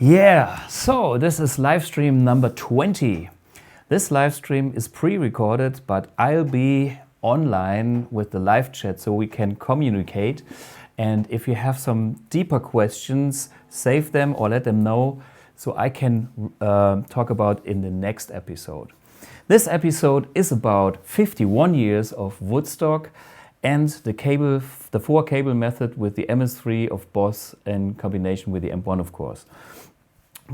Yeah, so this is live stream number 20. This live stream is pre-recorded, but I'll be online with the live chat so we can communicate. And if you have some deeper questions, save them or let them know so I can talk about in the next episode. This episode is about 51 years of Woodstock and the 4-cable method with the MS3 of Boss in combination with the AMP1, of course.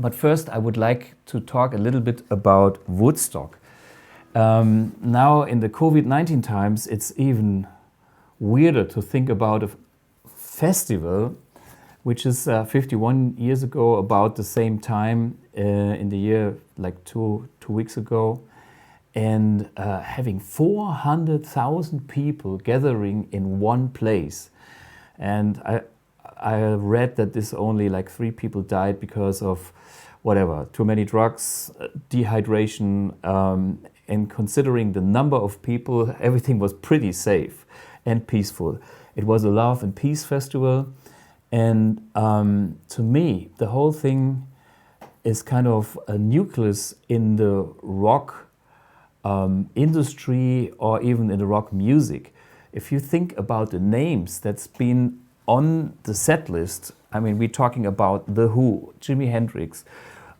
But first, I would like to talk a little bit about Woodstock. Now, in the COVID-19 times, it's even weirder to think about a festival, which is 51 years ago, about the same time in the year, like two weeks ago, and having 400,000 people gathering in one place. And I read that this only like 3 people died because of whatever, too many drugs, dehydration, and considering the number of people, everything was pretty safe and peaceful. It was a love and peace festival, and to me, the whole thing is kind of a nucleus in the rock industry or even in the rock music. If you think about the names that's been on the set list, I mean, we're talking about The Who, Jimi Hendrix,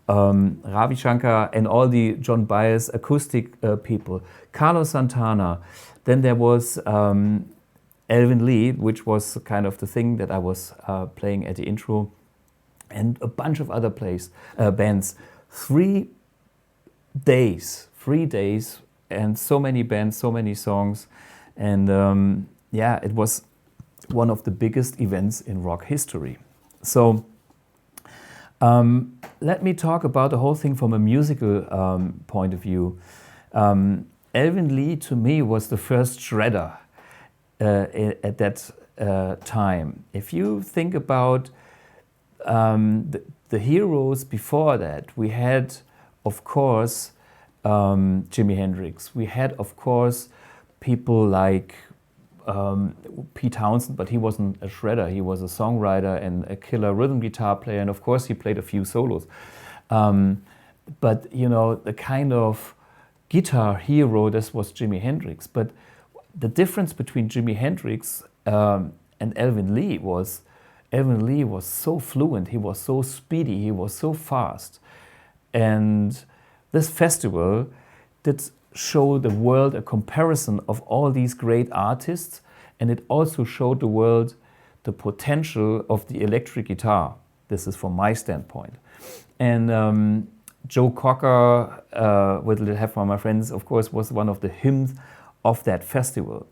Ravi Shankar, and all the John Baez acoustic people, Carlos Santana. Then there was Elvin Lee, which was kind of the thing that I was playing at the intro, and a bunch of other bands. 3 days, and so many bands, so many songs, and yeah, it was one of the biggest events in rock history. So let me talk about the whole thing from a musical point of view. Elvin Lee, to me, was the first shredder at that time. If you think about the heroes before that, we had, of course, Jimi Hendrix. We had, of course, people like Pete Townsend, but he wasn't a shredder. He was a songwriter and a killer rhythm guitar player, and of course he played a few solos. But you know, the kind of guitar hero, this was Jimi Hendrix. But the difference between Jimi Hendrix and Elvin Lee was so fluent, he was so speedy, he was so fast. And this festival did show the world a comparison of all these great artists, and it also showed the world the potential of the electric guitar. This is from my standpoint. And Joe Cocker with Little Help from My Friends, of course, was one of the hymns of that festival.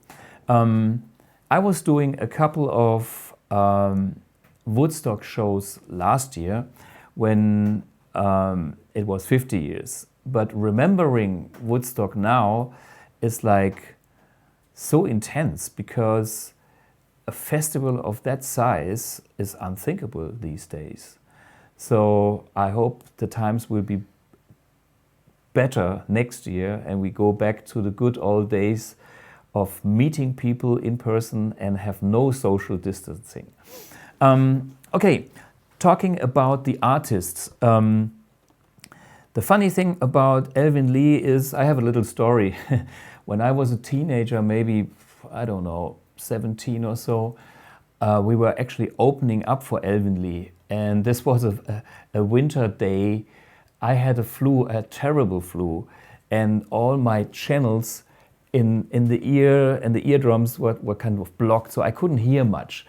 I was doing a couple of Woodstock shows last year when it was 50 years. But remembering Woodstock now is like so intense because a festival of that size is unthinkable these days. So I hope the times will be better next year and we go back to the good old days of meeting people in person and have no social distancing. Okay, talking about the artists. The funny thing about Elvin Lee is, I have a little story. When I was a teenager, maybe, I don't know, 17 or so, we were actually opening up for Elvin Lee. And this was a winter day. I had a flu, a terrible flu, and all my channels in the ear and the eardrums were kind of blocked, so I couldn't hear much.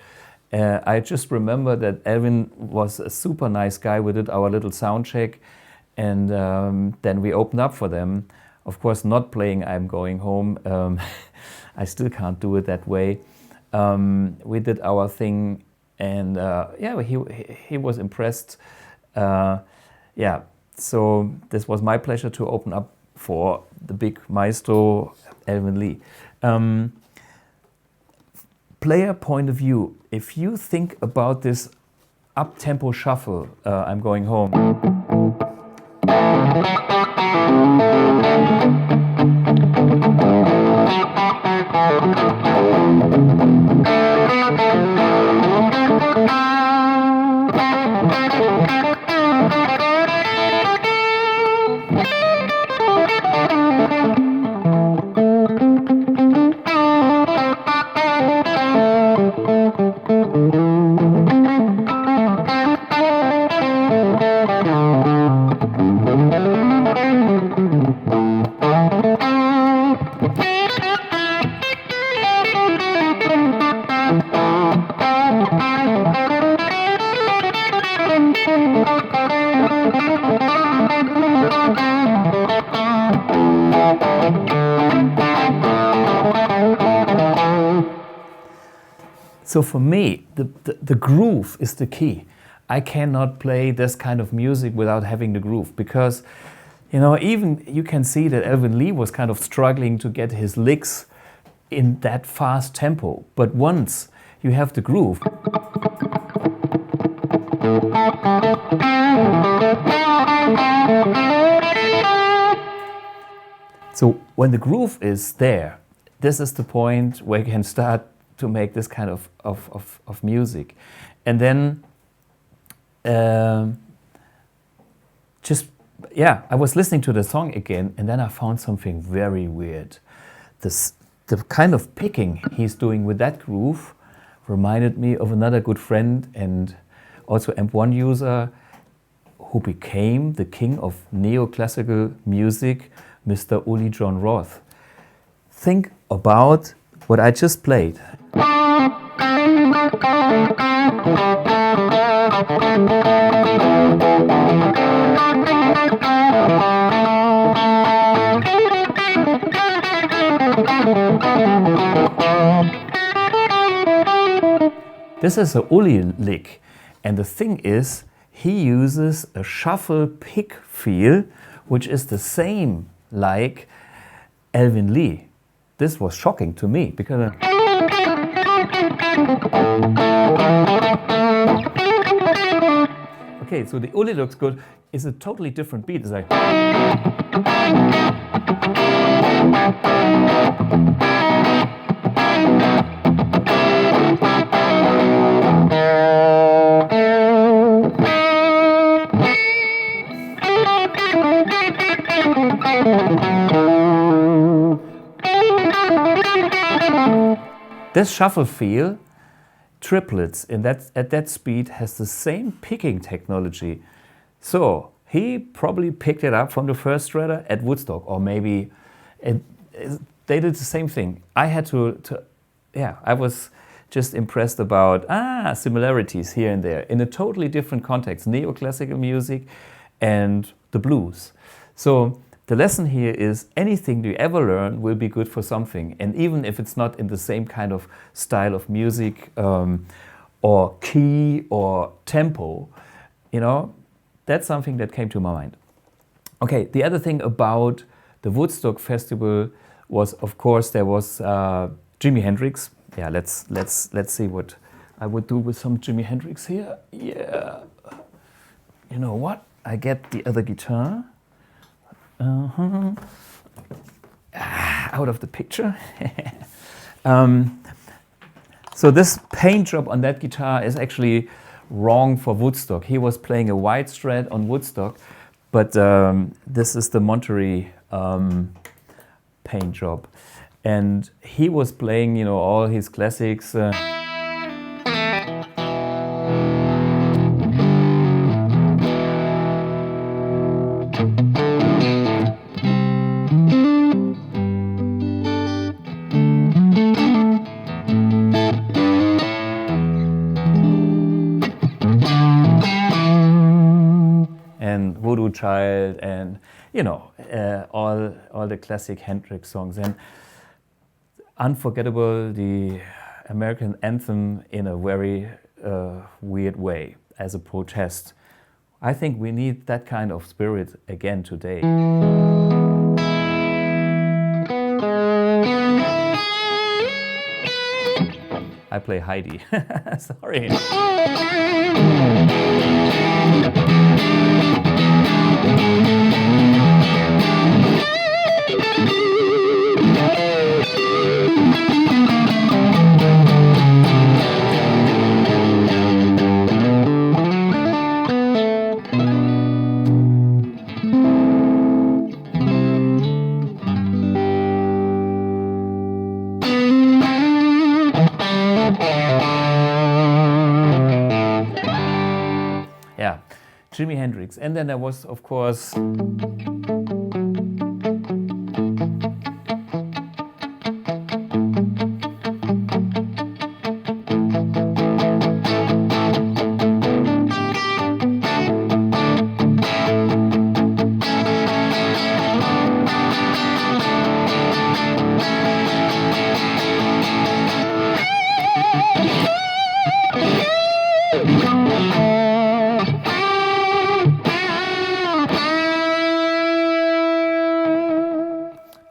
I just remember that Elvin was a super nice guy. We did our little sound check, and then we opened up for them. Of course, not playing I'm Going Home. I still can't do it that way. We did our thing, and yeah, he was impressed. Yeah, so this was my pleasure to open up for the big maestro, Elvin Lee. Player point of view, if you think about this up-tempo shuffle, I'm Going Home. So for me, the groove is the key. I cannot play this kind of music without having the groove, because, you know, even you can see that Elvin Lee was kind of struggling to get his licks in that fast tempo. But once you have the groove, so when the groove is there, this is the point where you can start to make this kind of music. And then I was listening to the song again, and then I found something very weird. The kind of picking he's doing with that groove reminded me of another good friend and also AMP1 user who became the king of neoclassical music, Mr. Uli John Roth. Think about what I just played. This is a Uli lick, and the thing is, he uses a shuffle pick feel, which is the same like Elvin Lee. This was shocking to me because okay, so the Uli looks good. It's a totally different beat. It's like this shuffle feel, triplets at that speed, has the same picking technology. So he probably picked it up from the first shredder at Woodstock, or maybe they did the same thing. I had I was just impressed about similarities here and there in a totally different context, neoclassical music and the blues. So the lesson here is anything you ever learn will be good for something. And even if it's not in the same kind of style of music or key or tempo, you know, that's something that came to my mind. Okay, the other thing about the Woodstock Festival was, of course, there was Jimi Hendrix. Yeah, let's see what I would do with some Jimi Hendrix here. Yeah, you know what? I get the other guitar. Out of the picture. So this paint job on that guitar is actually wrong for Woodstock. He was playing a white strat on Woodstock, but this is the Monterey paint job. And he was playing, you know, all his classics. And Voodoo Child, and you know, all the classic Hendrix songs, and unforgettable, the American anthem in a very weird way, as a protest. I think we need that kind of spirit again today. I play Heidi. Sorry. Yeah, Jimi Hendrix. And then there was, of course,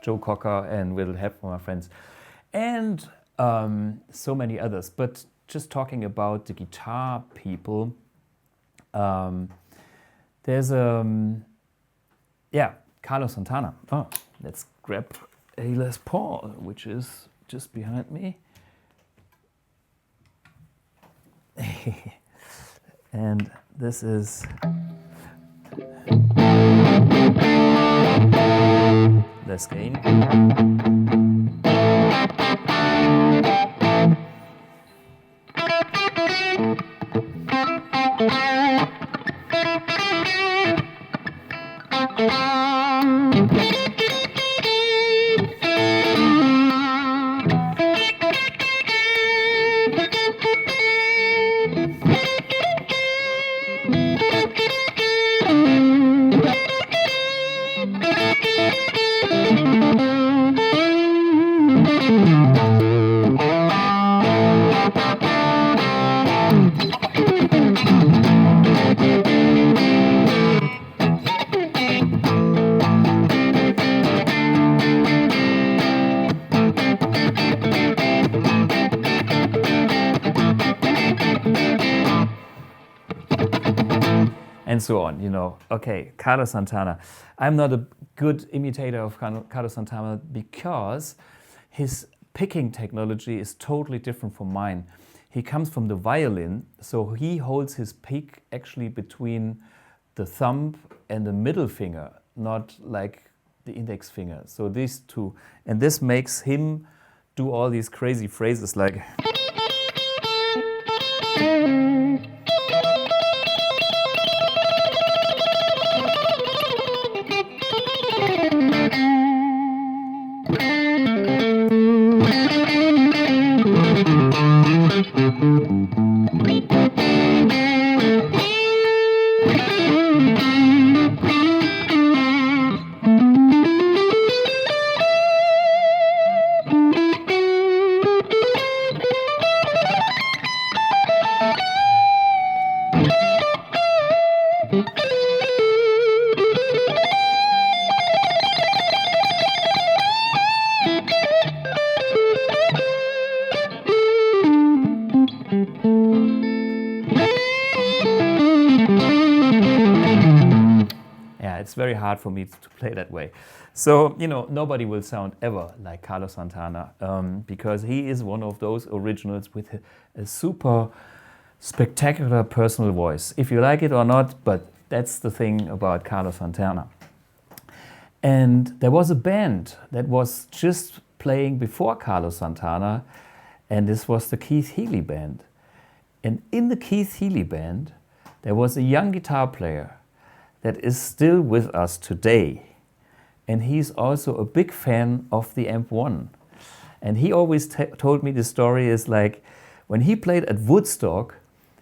Joe Cocker and With Help from My Friends, and so many others. But just talking about the guitar people, there's Carlos Santana. Oh, let's grab a Les Paul, which is just behind me. And this is less gain. And so on, you know. Okay, Carlos Santana. I'm not a good imitator of Carlos Santana because his picking technology is totally different from mine. He comes from the violin, so he holds his pick actually between the thumb and the middle finger, not like the index finger. So these two, and this makes him do all these crazy phrases like very hard for me to play that way. So, you know, nobody will sound ever like Carlos Santana because he is one of those originals with a super spectacular personal voice. If you like it or not, but that's the thing about Carlos Santana. And there was a band that was just playing before Carlos Santana, and this was the Keef Hartley Band. And in the Keef Hartley Band, there was a young guitar player that is still with us today. And he's also a big fan of the AMP1. And he always told me the story is like, when he played at Woodstock,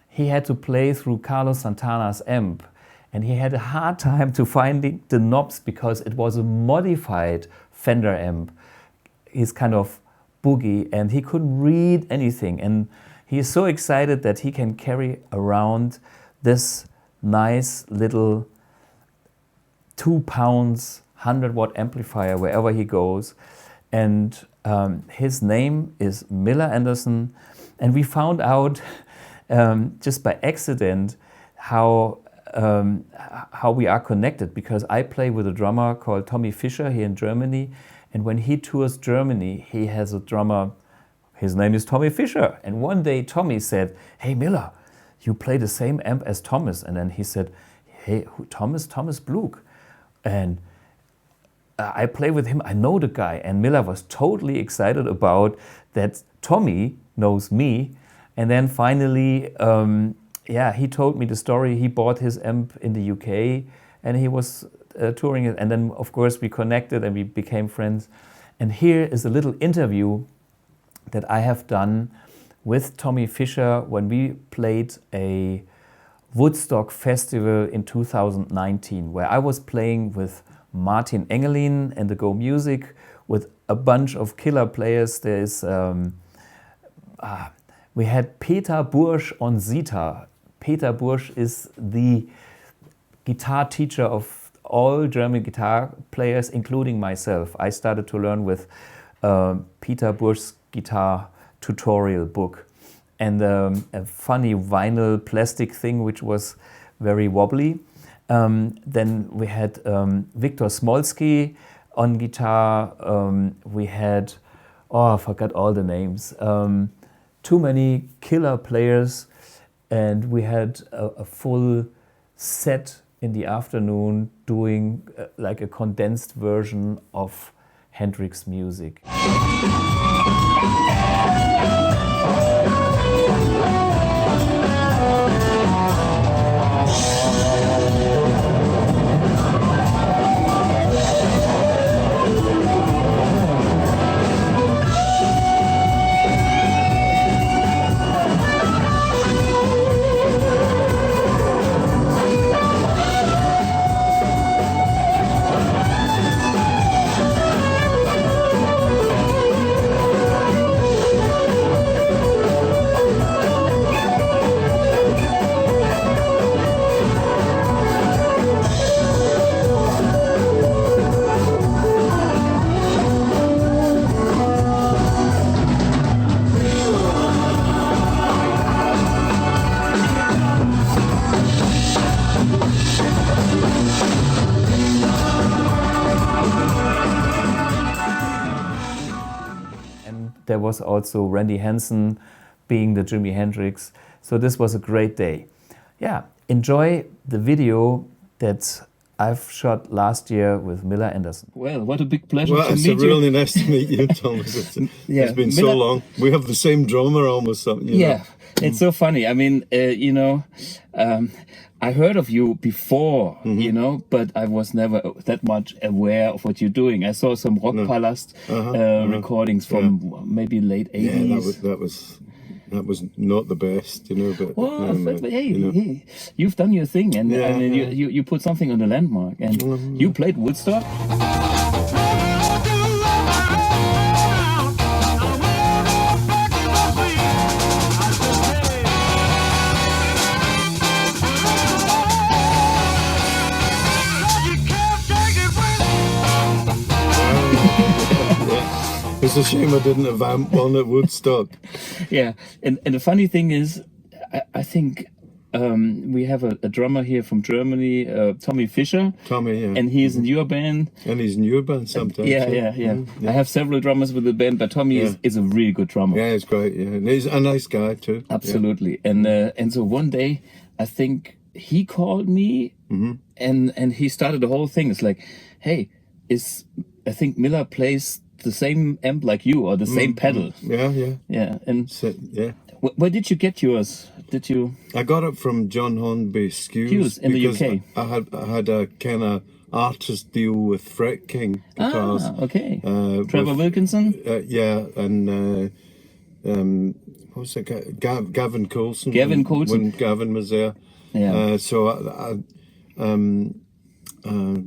he had to play through Carlos Santana's amp. And he had a hard time to find the knobs because it was a modified Fender amp. He's kind of boogie and he couldn't read anything. And he is so excited that he can carry around this nice little 2 pounds 100-watt amplifier wherever he goes. And his name is Miller Anderson. And we found out just by accident how we are connected, because I play with a drummer called Tommy Fischer here in Germany. And when he tours Germany, he has a drummer, his name is Tommy Fischer. And one day Tommy said, "Hey Miller, you play the same amp as Thomas." And then he said, "Hey, who, Thomas? Thomas Blug." And I play with him, I know the guy. And Miller was totally excited about that Tommy knows me. And then finally, he told me the story. He bought his amp in the UK and he was touring it. And then, of course, we connected and we became friends. And here is a little interview that I have done with Tommy Fischer when we played a Woodstock festival in 2019, where I was playing with Martin Engelin and the Go Music with a bunch of killer players. There's we had Peter Bursch on Zither. Peter Bursch is the guitar teacher of all German guitar players, including myself. I started to learn with Peter Bursch's guitar tutorial book and a funny vinyl plastic thing which was very wobbly. Then we had Viktor Smolsky on guitar. We had, I forgot all the names. Too many killer players, and we had a full set in the afternoon doing like a condensed version of Hendrix music. There was also Randy Hansen being the Jimi Hendrix. So this was a great day. Yeah, enjoy the video that I've shot last year with Miller Anderson. Well, what a big pleasure to meet you. Well, it's really nice to meet you, Thomas. It's been so long. We have the same drummer almost. You know. It's so funny. I mean, I heard of you before, but I was never that much aware of what you're doing. I saw some Rock Palast recordings from maybe late 80s. Yeah, that was not the best, but... But hey, you've done your thing, and you put something on the landmark, and you played Woodstock. It's a shame I didn't have AMP1 at Woodstock. Yeah, and the funny thing is, I think we have a drummer here from Germany, Tommy Fischer. Tommy, yeah. And he's in your band. And he's in your band sometimes. Yeah. I have several drummers with the band, but Tommy is a really good drummer. Yeah, he's great. Yeah, and he's a nice guy too. Absolutely. Yeah. And so one day, I think he called me, and he started the whole thing. It's like, hey, I think Miller plays the same amp like you, or the same pedal. Yeah. And so, yeah. Where did you get yours? Did you? I got it from John Hornby Skews in the UK. I had a kind of artist deal with Fret King guitars. Okay. Trevor Wilkinson. Yeah, and what was it? Gavin Coulson. Gavin Coulson. When Gavin was there. Yeah. So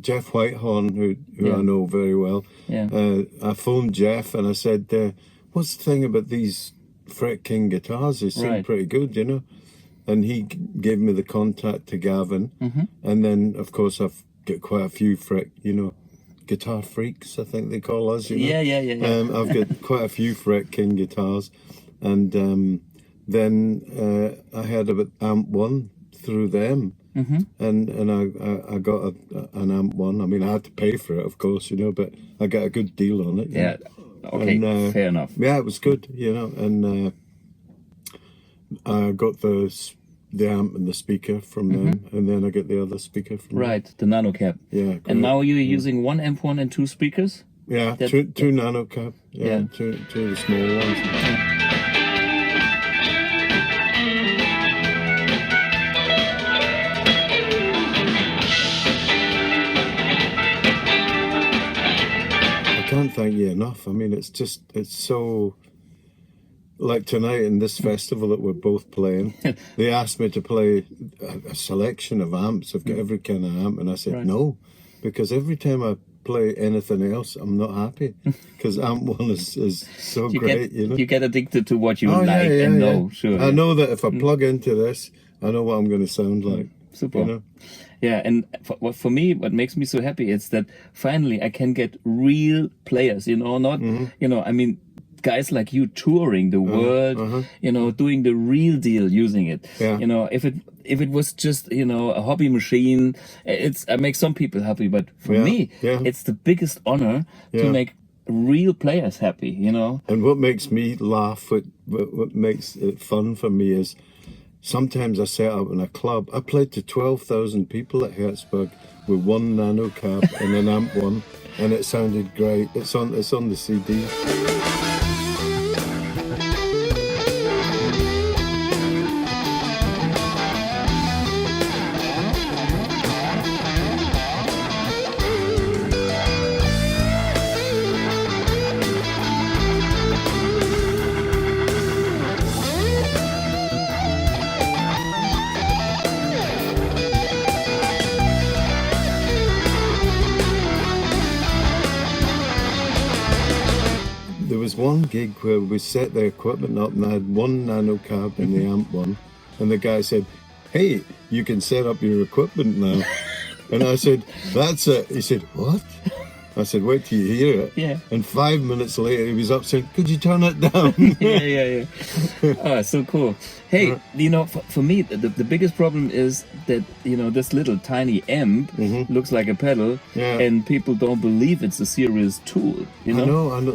Jeff Whitehorn, who I know very well. Yeah. I phoned Jeff and I said, "What's the thing about these Fret King guitars? They seem pretty good, you know." And he gave me the contact to Gavin, and then of course I've got quite a few guitar freaks, I think they call us. You know? Yeah. I've got quite a few Fret King guitars, and then I heard about AMP1 through them. And I got an AMP1. I mean, I had to pay for it, of course, you know, but I got a good deal on it. Yeah. Okay. And, fair enough. Yeah, it was good, you know, and I got the amp and the speaker from them, and then I get the other speaker from them. The nano cab. Yeah. Great. And now you're using one AMP1 and two speakers. Yeah, two nano cab. Yeah, two of the small ones. I can't thank you enough. I mean, it's so, like tonight in this festival that we're both playing, they asked me to play a selection of amps. I've got every kind of amp, and I said no, because every time I play anything else, I'm not happy, because AMP1 is so great, you know. You get addicted to what you know. Sure. I know that if I plug into this, I know what I'm going to sound like. Super. You know? Yeah, and for me, what makes me so happy is that finally I can get real players, you know, not, you know, I mean, guys like you touring the world, you know, doing the real deal using it. Yeah. You know, if it was just, you know, a hobby machine, I make some people happy, but for me, it's the biggest honor to make real players happy, you know. And what makes me laugh, what makes it fun for me is, sometimes I set up in a club. I played to 12,000 people at Hertzberg with one nano cab and an AMP1, and it sounded great. It's on the CD. There was one gig where we set the equipment up and I had one nano cab in the AMP1, and the guy said, "Hey, you can set up your equipment now." And I said, "That's it." He said, "What?" I said, "Wait till you hear it." Yeah. And 5 minutes later he was up saying, "Could you turn it down?" yeah. Oh, so cool. Hey, you know, for me, the biggest problem is that, you know, this little tiny amp looks like a pedal, and people don't believe it's a serious tool, you know? I know.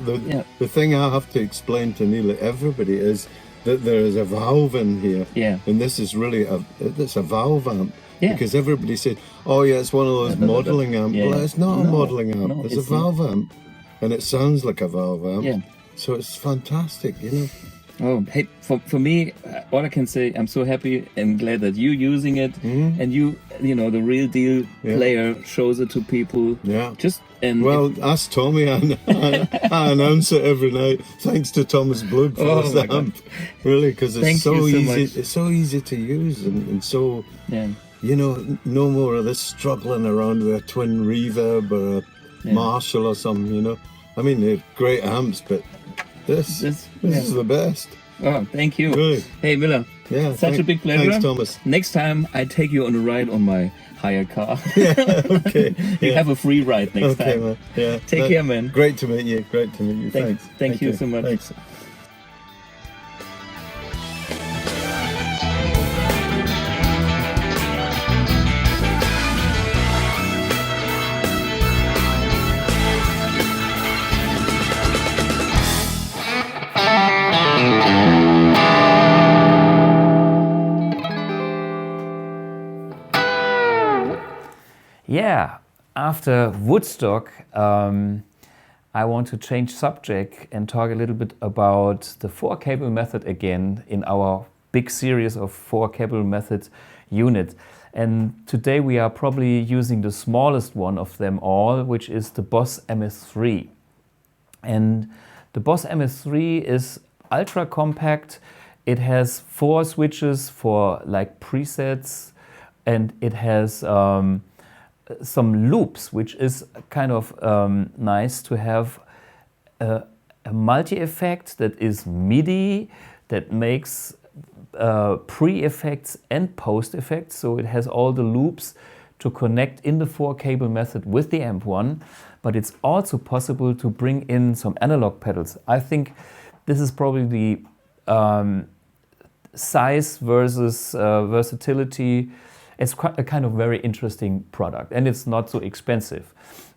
The thing I have to explain to nearly everybody is that there is a valve in here. Yeah. And this is really it's a valve amp. Yeah. Because everybody said, "Oh yeah, it's one of those modelling amps." Yeah. Well, it's not a modelling amp. No, it's a valve amp. And it sounds like a valve amp. Yeah. So it's fantastic, you know. Oh, hey, for me, all I can say, I'm so happy and glad that you're using it, and you know, the real deal player shows it to people. Yeah. Well, ask Tommy. I announce it every night. Thanks to Thomas Blug for this amp. Really, because it's so easy. It's so easy to use and so. Yeah. You know, no more of this struggling around with a twin reverb or a Marshall or something, you know. I mean, they're great amps, but this is the best. Oh, thank you. Really? Hey, Miller. Yeah. Such a big pleasure. Thanks, Thomas. Next time, I take you on a ride on my hire car. Okay. You have a free ride next time. Man. Yeah. Take care, man. Great to meet you. Thanks. Thank you so much. Thanks. Yeah, after Woodstock, I want to change subject and talk a little bit about the 4-cable method again in our big series of 4-cable method unit. And today we are probably using the smallest one of them all, which is the Boss MS3. And the Boss MS3 is ultra compact. It has 4 switches for like presets, and it has some loops, which is kind of nice to have a multi-effect that is MIDI, that makes pre-effects and post-effects. So it has all the loops to connect in the 4-cable method with the AMP1, but it's also possible to bring in some analog pedals. I think this is probably the size versus versatility. It's quite a kind of very interesting product, and it's not so expensive.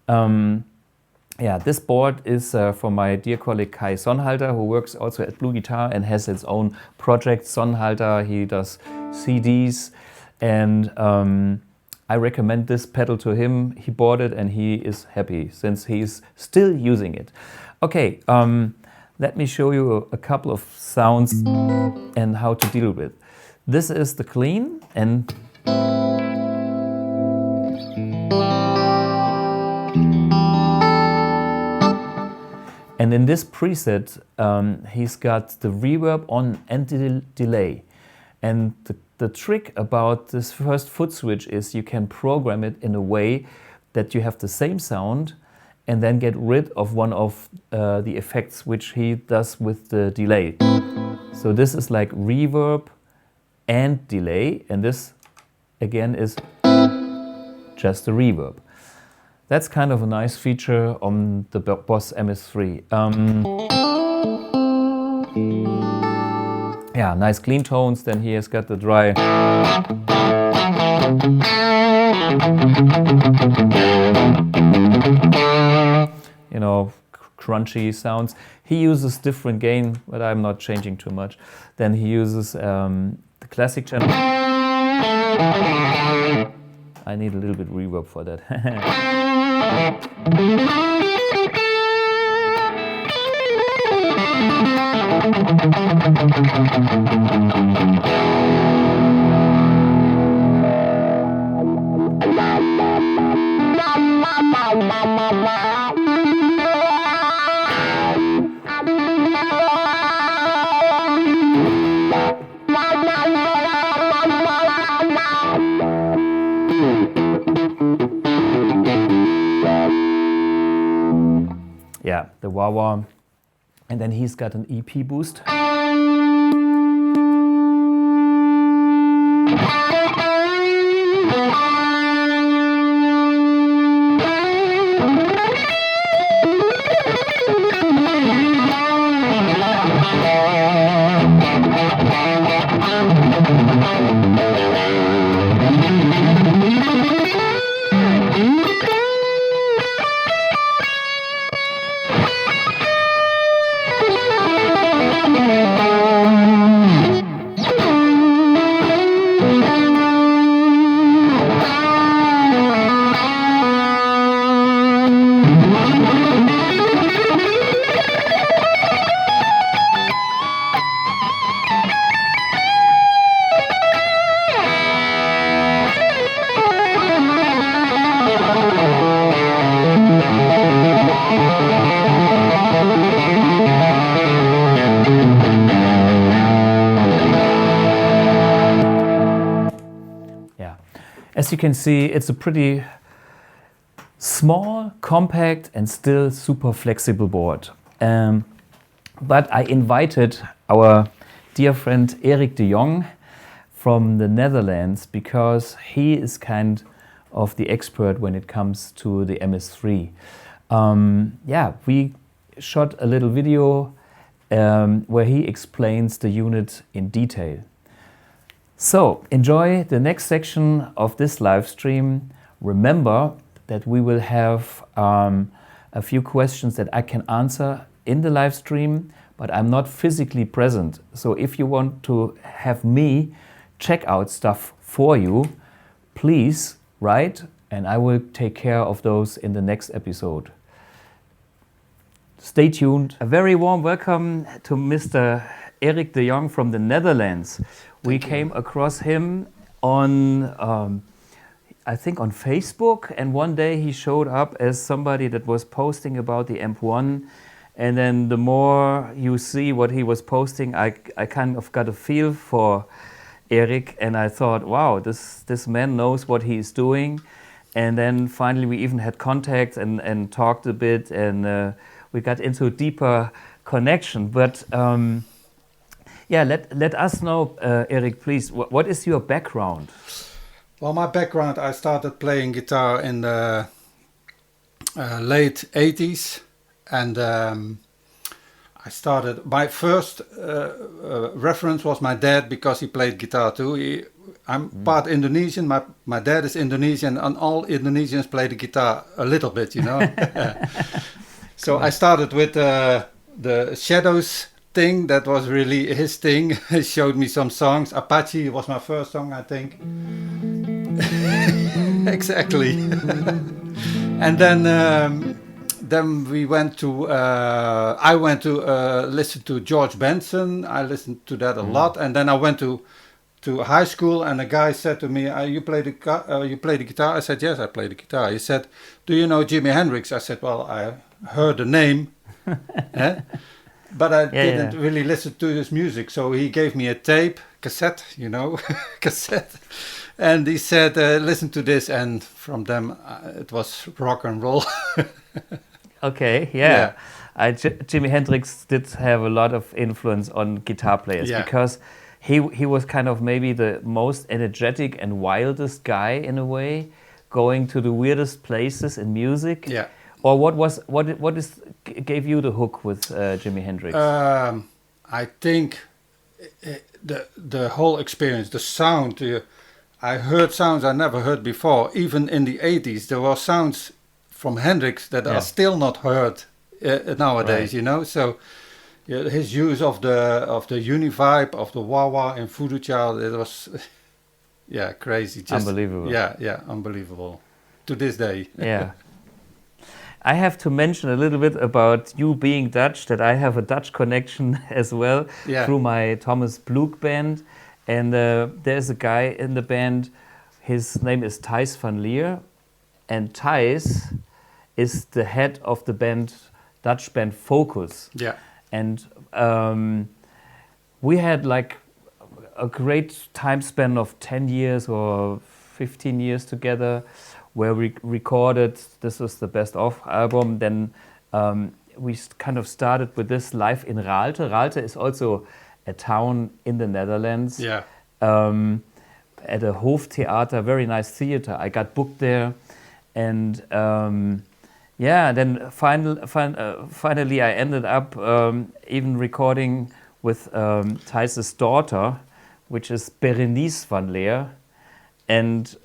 Yeah, this board is from my dear colleague Kai Sonnhalter, who works also at BluGuitar and has his own project, Sonnhalter. He does CDs, and I recommend this pedal to him. He bought it and he is happy since he's still using it. Okay, let me show you a couple of sounds and how to deal with. This is the clean, and in this preset, he's got the reverb on and the delay. And the trick about this first foot switch is you can program it in a way that you have the same sound and then get rid of one of the effects which he does with the delay. So this is like reverb and delay, and this again is just the reverb. That's kind of a nice feature on the Boss MS3. Yeah, nice clean tones. Then he has got the dry. You know, crunchy sounds. He uses different gain, but I'm not changing too much. Then he uses the classic channel. I need a little bit reverb for that. Yeah, the wah-wah. And then he's got an EP boost. As you can see, it's a pretty small, compact, and still super flexible board. But I invited our dear friend Eric de Jong from the Netherlands because he is kind of the expert when it comes to the MS3. Yeah, we shot a little video where he explains the unit in detail. So enjoy the next section of this live stream. Remember that we will have a few questions that I can answer in the live stream, but I'm not physically present. So if you want to have me check out stuff for you, please write and I will take care of those in the next episode. Stay tuned. A very warm welcome to Mr. Eric de Jong from the Netherlands. We came across him on, I think on Facebook, and one day he showed up as somebody that was posting about the AMP1, and then the more you see what he was posting, I kind of got a feel for Eric, and I thought, wow, this man knows what he's doing. And then finally we even had contact and talked a bit, and we got into a deeper connection. But yeah, let us know, Eric, please, what is your background? Well, my background, I started playing guitar in the late 80s, and I started, my first reference was my dad, because he played guitar too. I'm part Indonesian, my dad is Indonesian, and all Indonesians play the guitar a little bit, you know. So I started with the Shadows thing, that was really his thing. He showed me some songs. Apache was my first song, I think. Exactly. And then we went to, I went to listen to George Benson. I listened to that a lot. And then I went to high school, and a guy said to me, you play the guitar? I said, yes, I play the guitar. He said, do you know Jimi Hendrix? I said, well, I heard the name, but I didn't really listen to his music. So he gave me a cassette, you know, cassette. And he said, listen to this. And from them, it was rock and roll. Okay, yeah. Jimi Hendrix did have a lot of influence on guitar players, because he was kind of maybe the most energetic and wildest guy in a way, going to the weirdest places in music. Yeah. Or what gave you the hook with Jimi Hendrix? I think the whole experience, the sound. I heard sounds I never heard before. Even in the 80s, there were sounds from Hendrix that are still not heard nowadays. You know, so. Yeah, his use of the Univibe, of the wah-wah in Voodoo Child, it was, crazy. Just, unbelievable. Yeah, unbelievable. To this day. Yeah. I have to mention a little bit about you being Dutch, that I have a Dutch connection as well through my Thomas Bluk band. And there's a guy in the band, his name is Thijs van Leer. And Thijs is the head of the band, Dutch band Focus. Yeah. And we had like a great time span of 10 years or 15 years together, where we recorded, this was the Best Of album. Then we kind of started with this live in Raalte. Raalte is also a town in the Netherlands. Yeah. At a Hoftheater, very nice theater. I got booked there, and then finally I ended up even recording with Thijs' daughter, which is Berenice van Leer. And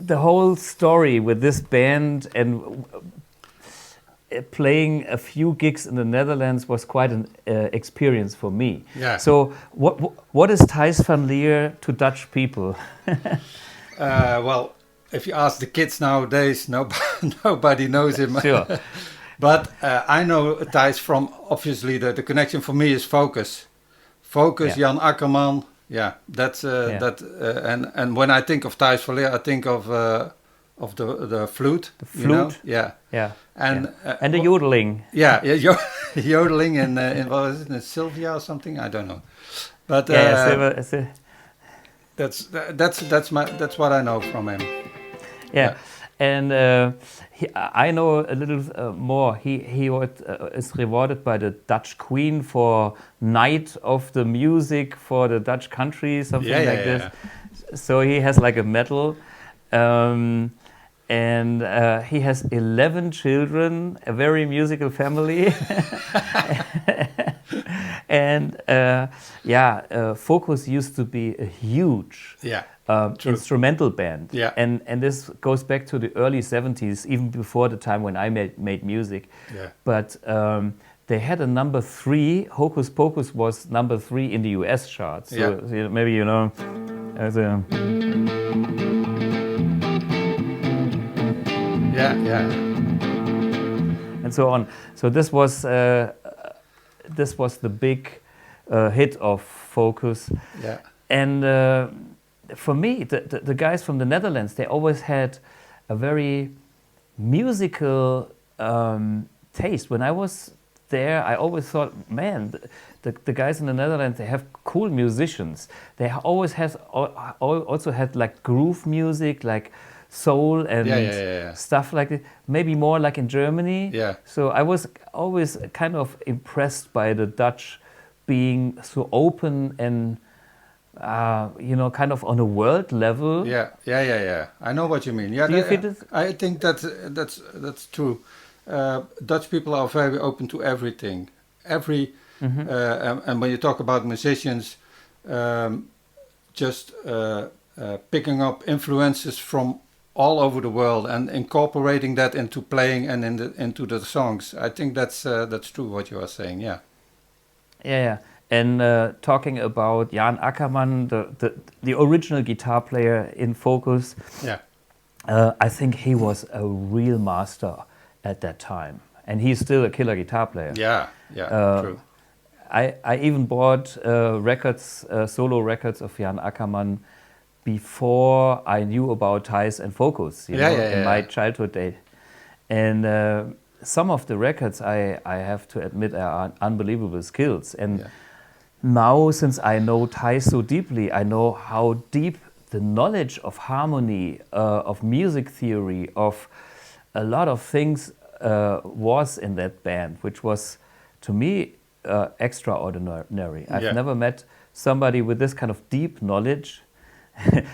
the whole story with this band and playing a few gigs in the Netherlands was quite an experience for me. Yeah. So what is Thijs van Leer to Dutch people? Well, if you ask the kids nowadays, nobody knows him. Sure. But I know Thijs from, obviously, the connection for me is Focus. Focus, Jan Akkerman. Yeah, that's that. And when I think of Thijs van Leer, I think of the flute. The flute. You know? Yeah. And the yodeling. Yodeling in what is it, in Sylvia or something? I don't know. But that's what I know from him. Yeah. And I know a little more. He is rewarded by the Dutch Queen for Knight of the Music for the Dutch country, something like this. So he has like a medal. And he has 11 children, a very musical family. And Focus used to be a huge instrumental band. Yeah. And this goes back to the early 70s, even before the time when I made music. Yeah. But they had a number 3. Hocus Pocus was number 3 in the US charts. So maybe you know, as a Yeah. And so on. So this was the big hit of Focus. Yeah. And for me, the guys from the Netherlands, they always had a very musical taste. When I was there, I always thought, man, the guys in the Netherlands, they have cool musicians. They always also had like groove music, like soul and stuff like that. Maybe more like in Germany. Yeah. So I was always kind of impressed by the Dutch being so open and kind of on a world level. Yeah. I know what you mean. Yeah, Do you feel this? I think that's true. Dutch people are very open to everything. And when you talk about musicians, just picking up influences from all over the world and incorporating that into playing and into the songs. I think that's true what you are saying. Yeah. Yeah. And talking about Jan Akkerman, the original guitar player in Focus, I think he was a real master at that time, and he's still a killer guitar player. Yeah, true. I even bought solo records of Jan Akkerman before I knew about Thijs and Focus. In my childhood days, and some of the records I have to admit are unbelievable skills. And now, since I know Thijs so deeply, I know how deep the knowledge of harmony, of music theory, of a lot of things was in that band, which was, to me, extraordinary. I've never met somebody with this kind of deep knowledge.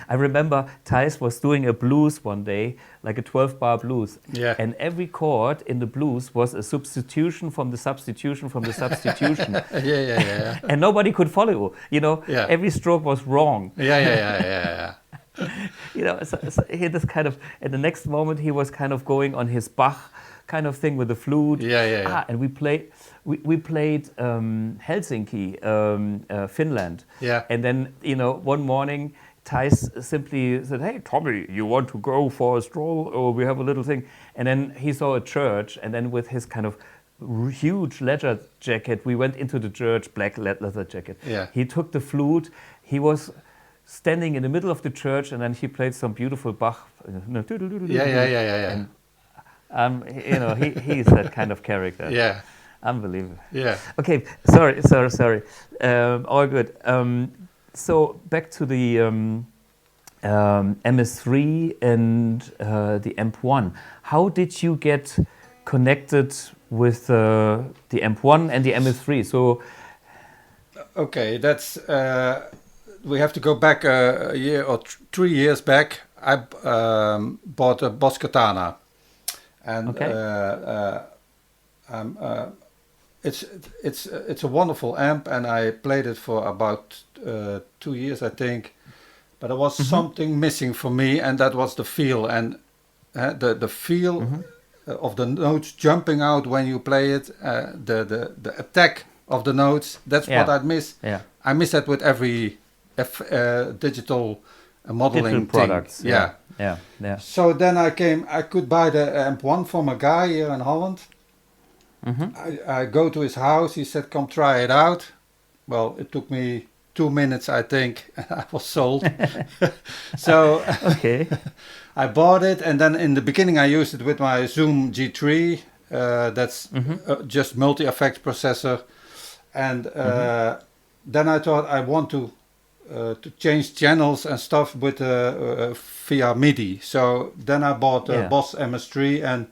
I remember Thijs was doing a blues one day, like a 12-bar blues, and every chord in the blues was a substitution from the substitution from the substitution. And nobody could follow. Every stroke was wrong. Yeah. So he had this kind of, at the next moment he was kind of going on his Bach kind of thing with the flute. And we played Helsinki, Finland. And then one morning Thijs simply said, "Hey Tommy, you want to go for a stroll, or we have a little thing?" And then he saw a church, and then with his kind of huge leather jacket, we went into the church, black leather jacket. He took the flute. He was standing in the middle of the church, and then he played some beautiful Bach. And, he's that kind of character. Yeah. Unbelievable. Yeah. Okay, sorry. All good. So back to the MS3 and the AMP1. How did you get connected with the AMP1 and the MS3? So, okay, that's we have to go back a year or 3 years back. I bought a Boss Katana, and it's a wonderful amp, and I played it for about 2 years, I think. But there was something missing for me, and that was the feel, and the feel of the notes jumping out when you play it, the attack of the notes. That's what I miss. I miss that with every digital modeling products. thing. Yeah. So then I could buy the AMP1 from a guy here in Holland. I go to his house. He said, "Come try it out." Well, it took me 2 minutes, I think, and I was sold. So I bought it, and then in the beginning I used it with my Zoom G3. That's just multi-effect processor, and then I thought I want to change channels and stuff with via MIDI. So then I bought a Boss MS3, and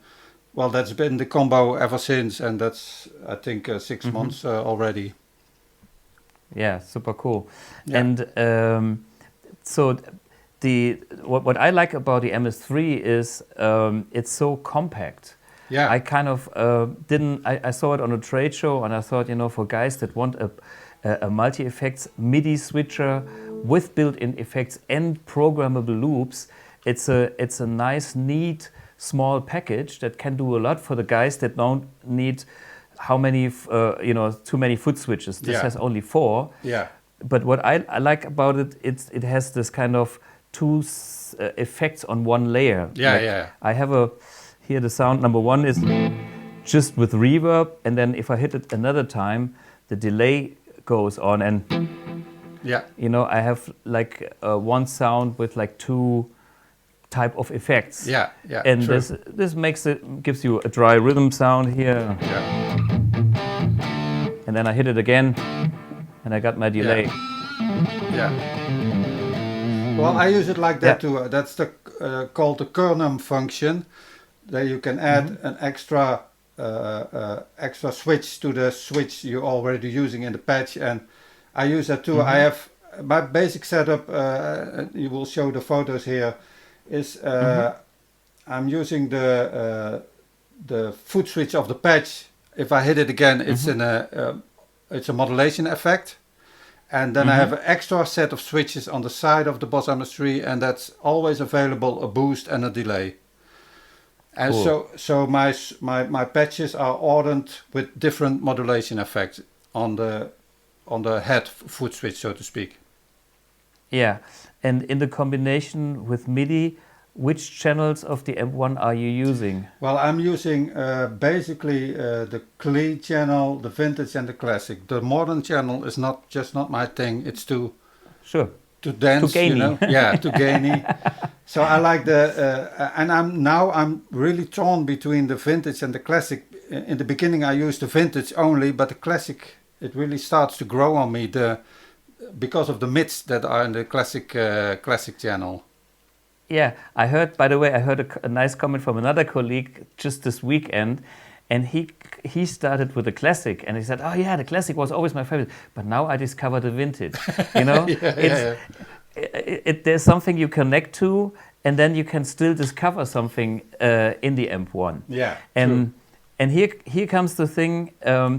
well, that's been the combo ever since, and that's, I think, 6 months already. Yeah, super cool. And so what I like about the MS3 is it's so compact. I kind of I saw it on a trade show, and I thought, for guys that want a multi-effects MIDI switcher with built-in effects and programmable loops, it's a nice, neat, small package that can do a lot for the guys that don't need too many foot switches. This has only 4. But what I like about it, it has this kind of 2 effects on one layer. I have here the sound number 1 is just with reverb, and then if I hit it another time, the delay goes on, and Yeah. you know, I have like one sound with like 2 type of effects. Yeah, yeah. And true. this gives you a dry rhythm sound here. Yeah. And then I hit it again, and I got my delay. Yeah. Well, I use it like that Yeah. too. That's the called the kernum function. There you can add an extra extra switch to the switch you're already using in the patch, and I use that too. I have my basic setup. You will show the photos here. Is I'm using the foot switch of the patch. If I hit it again, it's it's a modulation effect. And then I have an extra set of switches on the side of the Boss MS3, and that's always available, a boost and a delay. And Cool. so my patches are ordered with different modulation effects on the head foot switch, so to speak. Yeah, and in the combination with MIDI, which channels of the AMP1 are you using? Well, I'm using basically the clean channel, the vintage, and the classic. The modern channel is not my thing. It's too Sure. dance, Too you gainy. know. Yeah, too gainy. So I like and I'm really torn between the vintage and the classic. In the beginning, I used the vintage only, but the classic, it really starts to grow on me. Because of the mids that are in the classic channel. Yeah, I heard, by the way, I heard a nice comment from another colleague just this weekend, and he started with the classic, and he said, oh yeah, the classic was always my favorite, but now I discovered the vintage, you know? There's something you connect to, and then you can still discover something in the AMP1. Yeah, And here comes the thing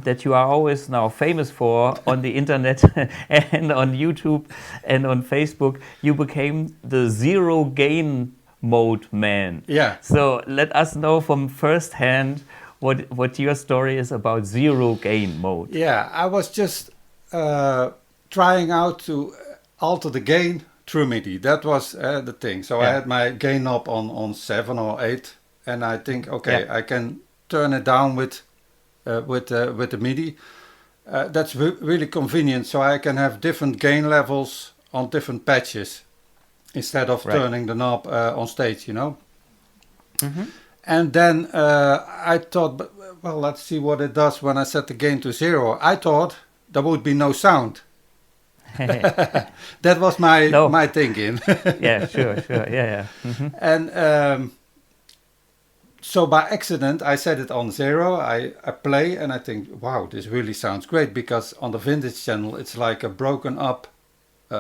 that you are always now famous for on the internet and on YouTube and on Facebook. You became the zero gain mode man. Yeah. So let us know from first hand what your story is about zero gain mode. Yeah, I was just trying out to alter the gain through MIDI. That was the thing. So I had my gain knob on 7 or 8, and I think, okay, I can turn it down with the MIDI. That's really convenient, so I can have different gain levels on different patches instead of turning the knob on stage, you know. And then I thought, well, let's see what it does when I set the gain to 0. I thought there would be no sound. That was my thinking. Yeah, sure, yeah. And so by accident, I set it on 0. I play and I think, wow, this really sounds great, because on the vintage channel, it's like a broken up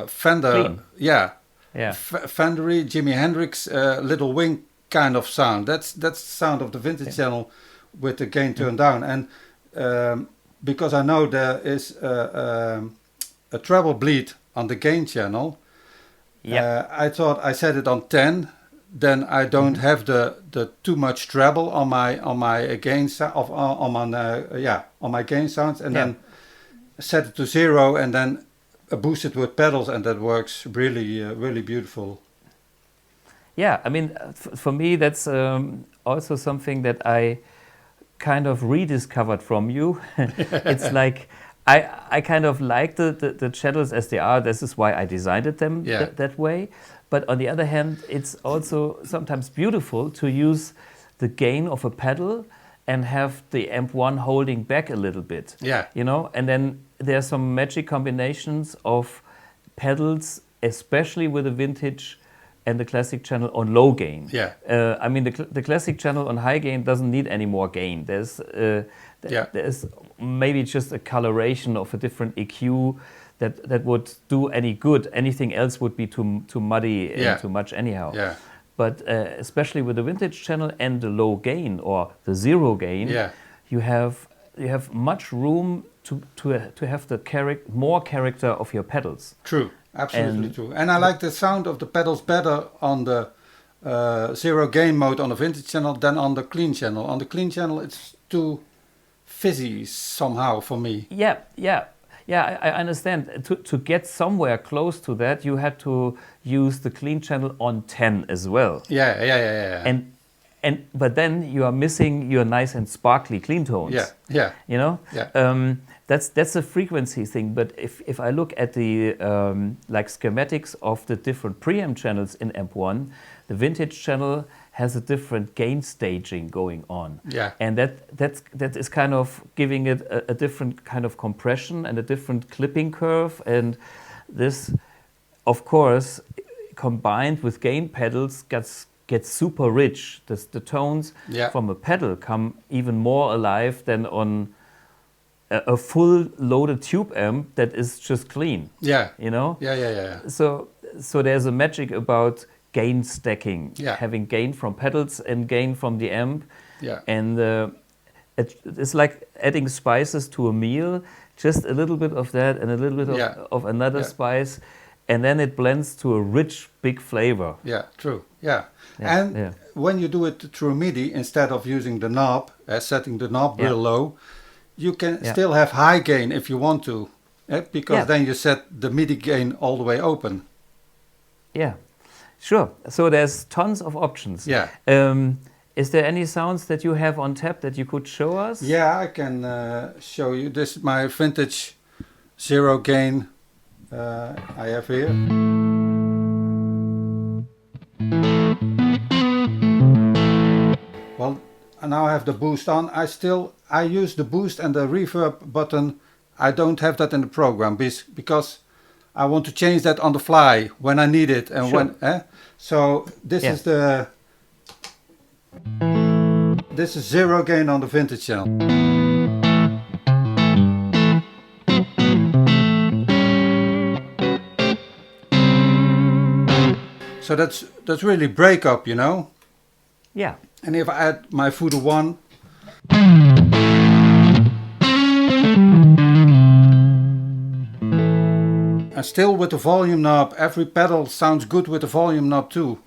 Fender. Clean. Yeah. Fendery, Jimi Hendrix little wing kind of sound. That's the sound of the vintage channel with the gain turned down. And because I know there is a treble bleed on the gain channel, I thought I set it on 10. Then I don't have the too much treble on my gain on my gain sounds, and then set it to 0, and then boost it with pedals, and that works really really beautiful. Yeah, I mean, for me that's also something that I kind of rediscovered from you. It's like I kind of like the channels as they are. This is why I designed them that way. But on the other hand, it's also sometimes beautiful to use the gain of a pedal and have the AMP1 holding back a little bit. Yeah. You know, and then there's some magic combinations of pedals, especially with the vintage and the classic channel on low gain. Yeah. I mean, the classic channel on high gain doesn't need any more gain. There's maybe just a coloration of a different EQ that would do any good. Anything else would be too muddy and too much anyhow. Yeah. But especially with the vintage channel and the low gain or the 0 gain, you have much room to have the more character of your pedals. True, absolutely true. And I like the sound of the pedals better on the 0 gain mode on the vintage channel than on the clean channel. On the clean channel, it's too fizzy somehow for me. Yeah, I understand. To get somewhere close to that, you had to use the clean channel on 10 as well. Yeah. but then you are missing your nice and sparkly clean tones. Yeah, yeah. You know? Yeah. That's a frequency thing. But if I look at the like schematics of the different preamp channels in AMP1, the vintage channel has a different gain staging going on. Yeah. And that is kind of giving it a different kind of compression and a different clipping curve. And this, of course, combined with gain pedals gets super rich. The tones from a pedal come even more alive than on a full loaded tube amp that is just clean. Yeah. You know? Yeah. So there's a magic about gain stacking, having gain from pedals and gain from the amp. Yeah. And it's like adding spices to a meal, just a little bit of that and a little bit of another spice, and then it blends to a rich, big flavor. Yeah, true. Yeah. And when you do it through MIDI, instead of using the knob, setting the knob real low, you can still have high gain if you want to, because then you set the MIDI gain all the way open. Yeah, sure. So there's tons of options. Yeah. Is there any sounds that you have on tap that you could show us? Yeah, I can show you. This is my vintage zero gain I have here. Well, now I have the boost on. I use the boost and the reverb button. I don't have that in the program because I want to change that on the fly when I need it and when. So this is this is zero gain on the vintage channel. So that's really break up, you know. Yeah. And if I add my Voodoo 1, and still with the volume knob, every pedal sounds good with the volume knob too.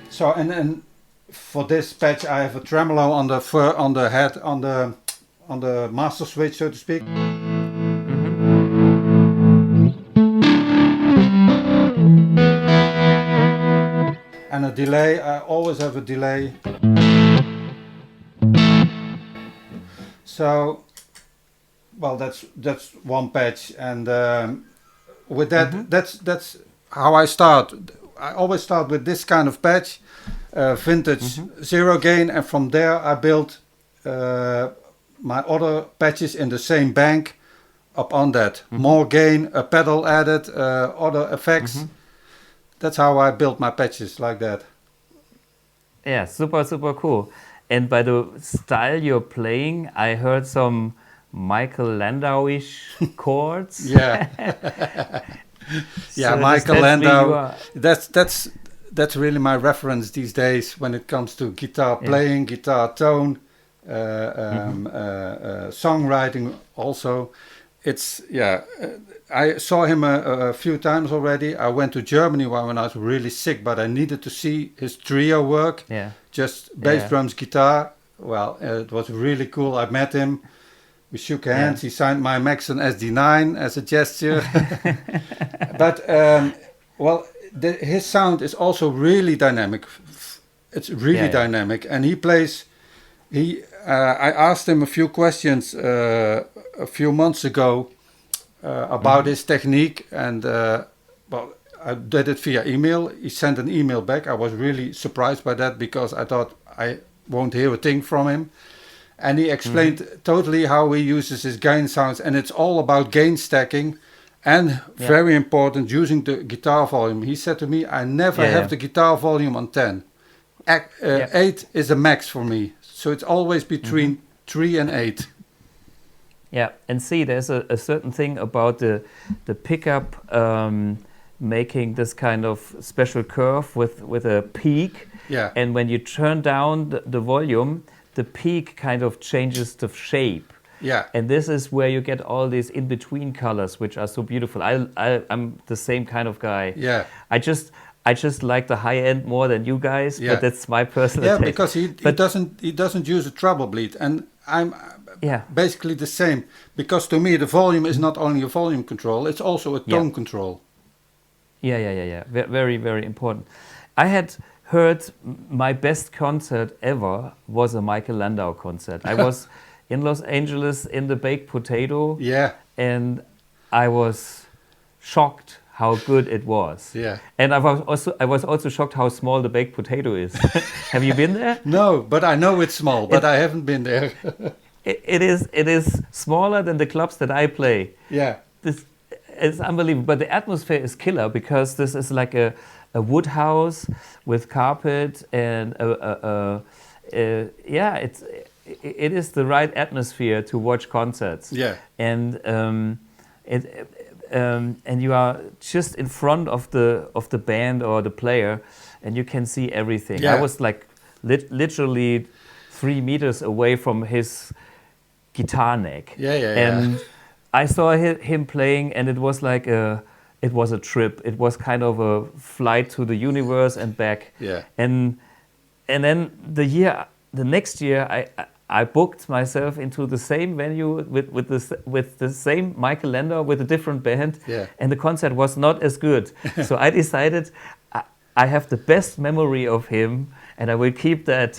So and for this patch I have a tremolo on the head on the master switch, so to speak. And a delay, I always have a delay. So, well, that's one patch, and with that, that's how I start. I always start with this kind of patch, vintage zero gain, and from there I build my other patches in the same bank upon that. More gain, a pedal added, other effects. That's how I built my patches, like that. Yeah, super cool. And by the style you're playing, I heard some Michael Landau-ish chords. Yeah. Yeah, Michael Landau. That's really my reference these days when it comes to guitar playing, guitar tone, songwriting also. It's I saw him a few times already. I went to Germany when I was really sick, but I needed to see his trio work. Yeah. Just bass, drums, guitar. Well, it was really cool. I met him. We shook hands. He signed my Maxon SD9 as a gesture. But his sound is also really dynamic. It's really dynamic, and he plays. I asked him a few questions a few months ago about his technique, and I did it via email. He sent an email back. I was really surprised by that because I thought I won't hear a thing from him. And he explained totally how he uses his gain sounds, and it's all about gain stacking, and very important, using the guitar volume. He said to me, I never have the guitar volume on 10. 8 is a max for me, so it's always between 3 and 8. Yeah, and see, there's a certain thing about the pickup making this kind of special curve with a peak. Yeah. And when you turn down the volume, the peak kind of changes the shape. Yeah. And this is where you get all these in-between colors, which are so beautiful. I'm the same kind of guy. Yeah. I just like the high end more than you guys, but that's my personal taste. Because he doesn't use a treble bleed, and I'm Yeah. basically the same, because to me the volume is not only a volume control, it's also a tone control. Yeah. Very, very important. I had heard my best concert ever was a Michael Landau concert. I was in Los Angeles in the Baked Potato. Yeah. And I was shocked how good it was. Yeah. And I was also shocked how small the Baked Potato is. Have you been there? No, but I know it's small, but I haven't been there. It is smaller than the clubs that I play. Yeah. It's unbelievable. But the atmosphere is killer, because this is like a wood house with carpet and it is the right atmosphere to watch concerts. Yeah. And and you are just in front of the band or the player, and you can see everything. Yeah. I was like literally 3 meters away from his guitar neck. Yeah. And I saw him playing, and it was like it was a trip. It was kind of a flight to the universe and back. Yeah. And then the next year, I booked myself into the same venue with the same Michael Landau with a different band. Yeah. And the concert was not as good. So I decided I have the best memory of him, and I will keep that.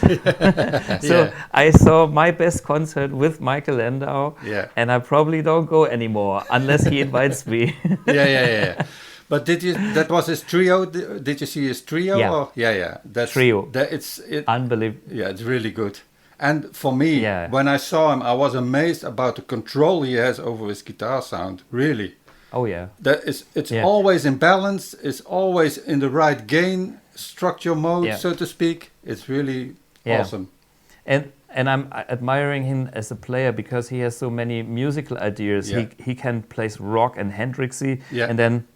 So I saw my best concert with Michael Landau, and I probably don't go anymore unless he invites me. Yeah. But that was his trio? Did you see his trio? Yeah. Or? Yeah. That's trio. It's unbelievable. Yeah, it's really good. And for me, when I saw him, I was amazed about the control he has over his guitar sound. Really. Oh yeah. It's always in balance. It's always in the right gain structure mode, so to speak. It's really awesome. And I'm admiring him as a player, because he has so many musical ideas. Yeah. He can place rock and Hendrixy, Yeah. and then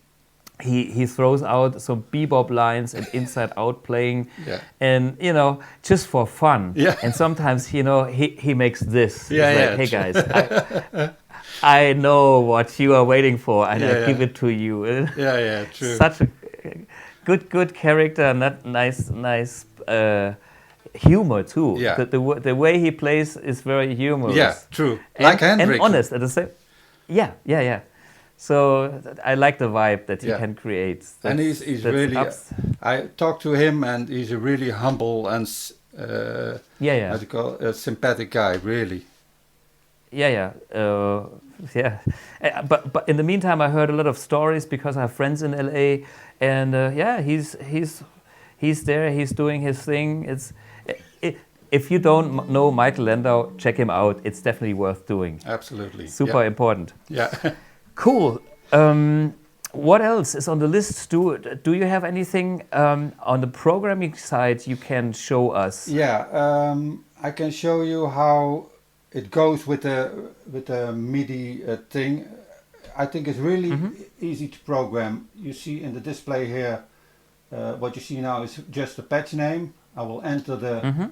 he throws out some bebop lines and inside out playing, and just for fun. Yeah. And sometimes he makes this. Yeah, It's like, hey guys, I know what you are waiting for, and I give it to you. Yeah, true. Such a good character, not nice humor too. Yeah. The way he plays is very humorous. Yeah, true. Like Hendrix. And honest at the same. Yeah. So I like the vibe that he can create. And he's really. I talked to him, and he's a really humble and how do you call it, a sympathetic guy. Really. Yeah. But in the meantime, I heard a lot of stories, because I have friends in LA, and he's there. He's doing his thing. If you don't know Michael Landau, check him out. It's definitely worth doing. Absolutely. Super important. Yeah. Cool. What else is on the list? Do you have anything on the programming side you can show us? Yeah, I can show you how it goes with the MIDI thing. I think it's really easy to program. You see in the display here, what you see now is just the patch name. I will enter the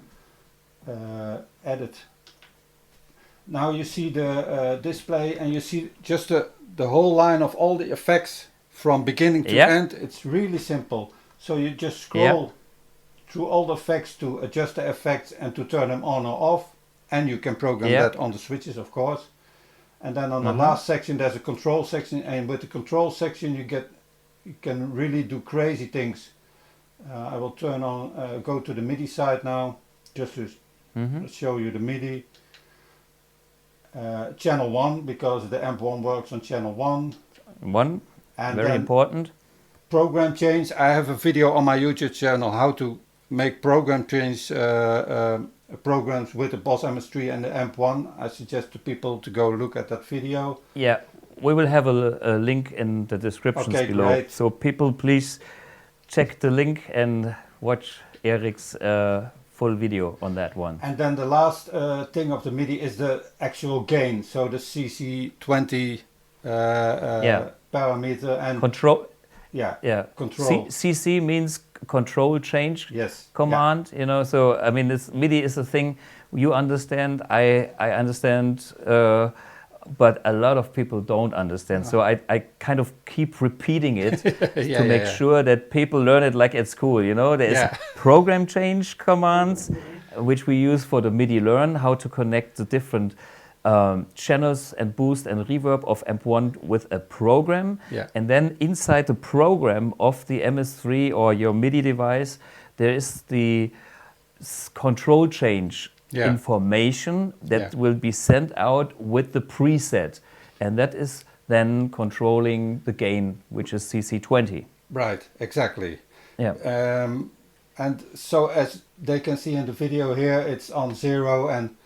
edit. Now you see the display, and you see just the whole line of all the effects from beginning to end. It's really simple. So you just scroll through all the effects to adjust the effects and to turn them on or off. And you can program that on the switches, of course. And then on the last section, there's a control section. And with the control section, you can really do crazy things. I will turn on, go to the MIDI side now, just to show you the MIDI. Channel 1, because the AMP1 works on channel 1. And very important. Program change. I have a video on my YouTube channel how to make program change programs with the Boss MS3 and the AMP1. I suggest to people to go look at that video. Yeah, we will have a link in the descriptions below. Great. So people, please check the link and watch Eric's full video on that one. And then the last thing of the MIDI is the actual gain. So the CC20 parameter and control. Control. CC means control-change command. Yeah. So I mean, this MIDI is a thing you understand. I understand, but a lot of people don't understand. So I kind of keep repeating it to make sure that people learn it like at school. There's program change commands, which we use for the MIDI Learn, how to connect the different channels and boost and reverb of AMP1 with a program. Yeah. And then inside the program of the MS3 or your MIDI device, there is the control change information that will be sent out with the preset. And that is then controlling the gain, which is CC20. Right, exactly. Yeah. And so as they can see in the video here, it's on 0, and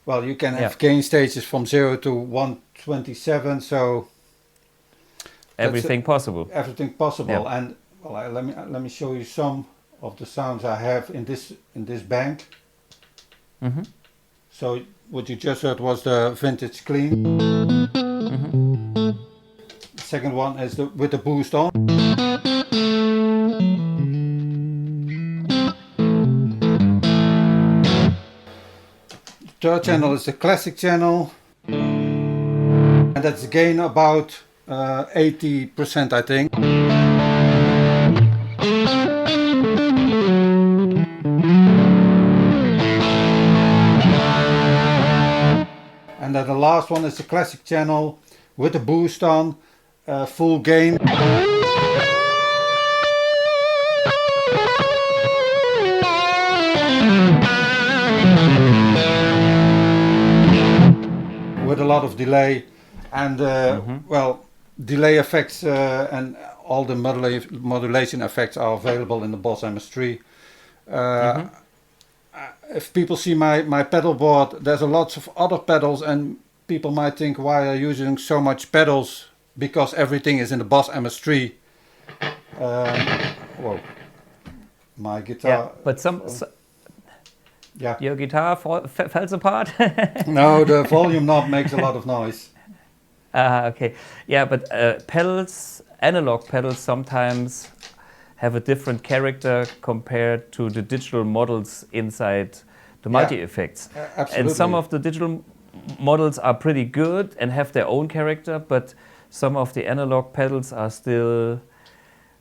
well, you can have gain stages from 0 to 127, so everything possible. Everything possible. And well, let me show you some of the sounds I have in this bank. So what you just heard was the vintage clean. The second one is with the boost on. Third channel is the classic channel, and that's gain about 80%, I think. And then the last one is the classic channel with the boost on, full gain. With a lot of delay, and well, delay effects and all the modulation effects are available in the Boss MS3. If people see my pedal board, there's a lots of other pedals, and people might think, why are you using so much pedals? Because everything is in the Boss MS3. Whoa, my guitar. Yeah, but your guitar falls apart. No, the volume knob makes a lot of noise. Okay, yeah, but pedals, analog pedals, sometimes have a different character compared to the digital models inside the multi-effects. Absolutely. And some of the digital models are pretty good and have their own character, but some of the analog pedals are still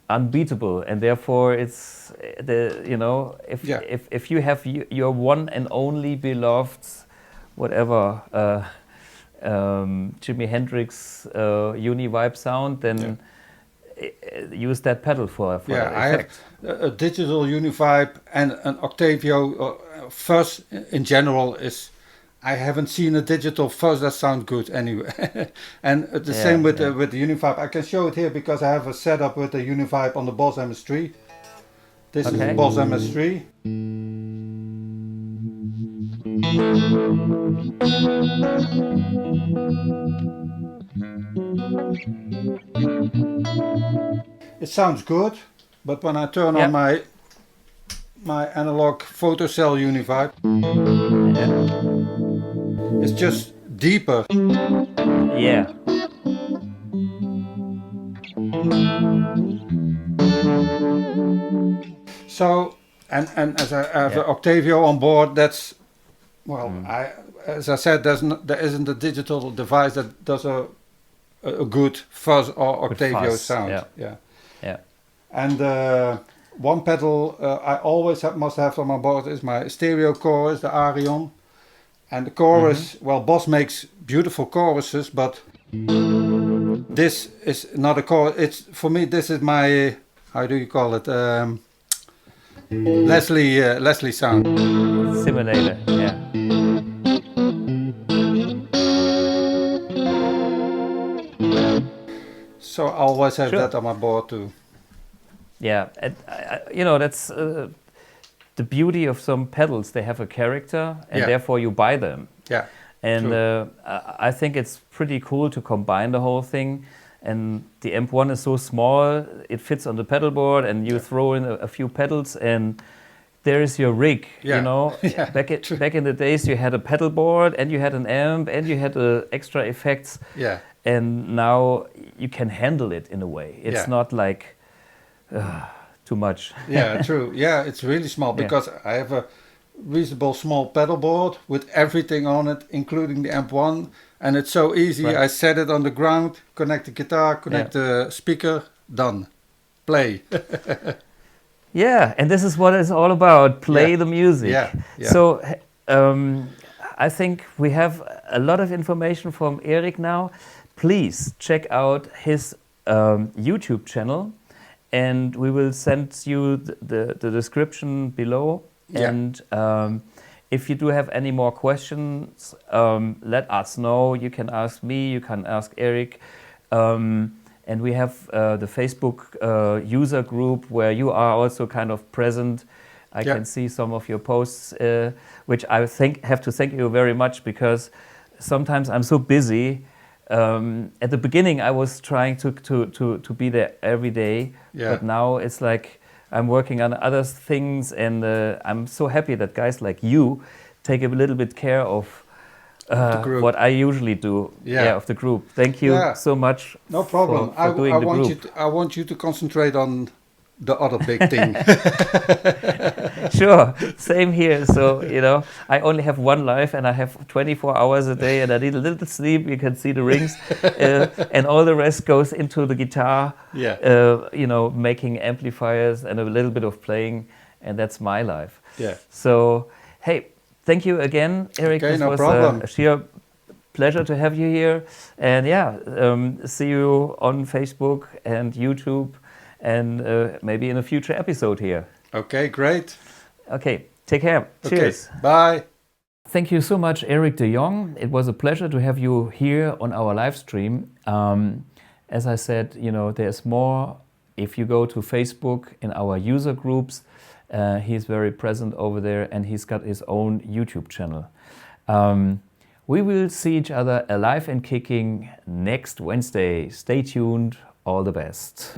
unbeatable, and therefore it's if you have your one and only beloved whatever Jimi Hendrix Uni-Vibe sound, then use that pedal for that effect. I have a digital Uni-Vibe and an Octavio fuzz in general is. I haven't seen a digital fuzz that sounds good anyway. And the same with the Uni-Vibe. I can show it here because I have a setup with the Uni-Vibe on the Boss MS3. This is the Boss MS3. It sounds good, but when I turn on my analog photocell Uni-Vibe, it's just deeper. Yeah. So, and as I have an Octavio on board, that's, well, as I said, there isn't a digital device that does a good fuzz or Octavio sound. Yeah. And one pedal I always must have on my board is my stereo chorus, the Arion. And the chorus, well, Boss makes beautiful choruses, but this is not a chorus. It's, for me, this is my, how do you call it? Leslie sound. Simulator, yeah. So I always have that on my board too. Yeah, and, that's the beauty of some pedals. They have a character, and therefore you buy them. Yeah. And I think it's pretty cool to combine the whole thing. And the AMP1 is so small, it fits on the pedal board, and you throw in a few pedals, and there is your rig. You know, back in the days, you had a pedal board, and you had an amp, and you had extra effects. Yeah. And now you can handle it in a way. It's not like too much. Yeah, true. Yeah, it's really small because I have a reasonable small pedal board with everything on it, including the AMP1, and it's so easy. I set it on the ground, connect the guitar, connect the speaker, done. Play. Yeah, and this is what it's all about. Play the music. Yeah, yeah. So I think we have a lot of information from Eric now. Please check out his YouTube channel, and we will send you the description below. Yeah. And if you do have any more questions, let us know. You can ask me, you can ask Eric. And we have the Facebook user group where you are also kind of present. I can see some of your posts, which I have to thank you very much, because sometimes I'm so busy. At the beginning, I was trying to be there every day, but now it's like I'm working on other things, and I'm so happy that guys like you take a little bit care of what I usually do of the group. Thank you so much. No problem. For doing the group. I want you to concentrate on the other big thing. Sure, same here. So, you know, I only have one life and I have 24 hours a day and I need a little sleep. You can see the rings. And all the rest goes into the guitar, you know, making amplifiers and a little bit of playing. And that's my life. Yeah. So, hey, thank you again, Eric. Okay, this was a sheer pleasure to have you here. And yeah, see you on Facebook and YouTube, and maybe in a future episode here. Okay, great. Okay, take care. Cheers. Bye. Thank you so much, Eric de Jong. It was a pleasure to have you here on our live stream. As I said, you know, there's more. If you go to Facebook in our user groups, he's very present over there, and he's got his own YouTube channel. We will see each other alive and kicking next Wednesday. Stay tuned. All the best.